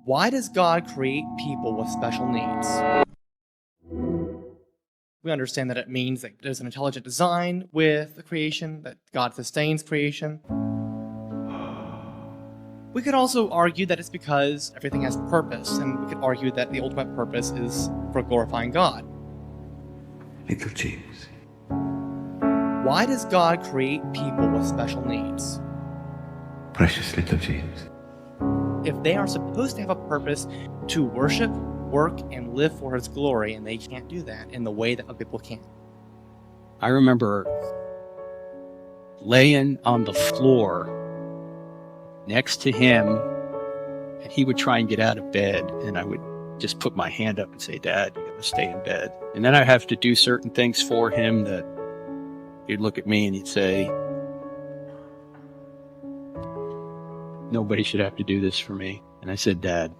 Why does God create people with special needs? We understand that it means that there's an intelligent design with the creation, that God sustains creation. We could also argue that it's because everything has purpose, and we could argue that the ultimate purpose is for glorifying God. Little James. Why does God create people with special needs? Precious little James. If they are supposed to have a purpose to worship, work, and live for His glory, and they can't do that in the way that other people can. I remember laying on the floor next to him, and he would try and get out of bed, and I would just put my hand up and say, "Dad, you gotta stay in bed." And then I have to do certain things for him that he'd look at me and he'd say, "Nobody should have to do this for me." And I said, "Dad,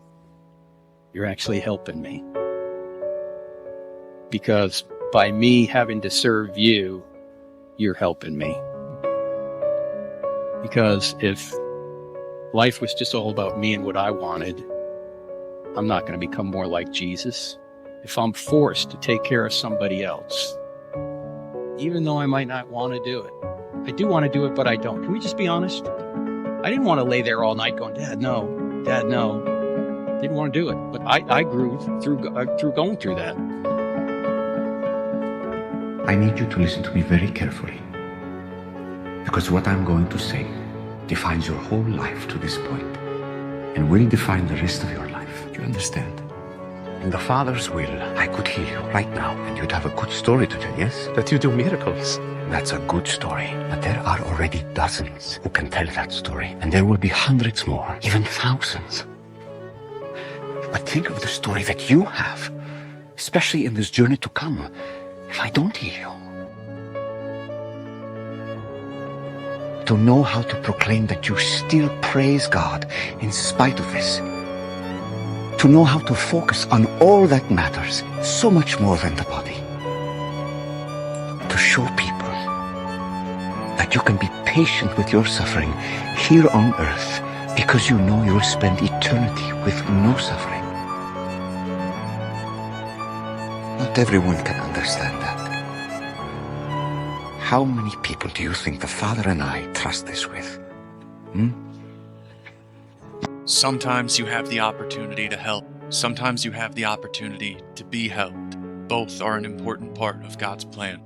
you're actually helping me. Because by me having to serve you, you're helping me. Because if life was just all about me and what I wanted, I'm not going to become more like Jesus. If I'm forced to take care of somebody else, even though I might not want to do it, I do want to do it, but I don't. Can we just be honest? I didn't want to lay there all night going, Dad, no. Dad, no. Didn't want to do it. But I grew through going through that. I need you to listen to me very carefully, because what I'm going to say defines your whole life to this point and will define the rest of your life. Do you understand? In the Father's will, I could heal you right now, and you'd have a good story to tell, yes? That you do miracles. That's a good story, but there are already dozens who can tell that story, and there will be hundreds more, even thousands. But think of the story that you have, especially in this journey to come, if I don't heal you. To know how to proclaim that you still praise God in spite of this. To know how to focus on all that matters, so much more than the body. To show people that you can be patient with your suffering here on earth because you know you'll spend eternity with no suffering. Not everyone can understand that. How many people do you think the Father and I trust this with? Sometimes you have the opportunity to help. Sometimes you have the opportunity to be helped. Both are an important part of God's plan.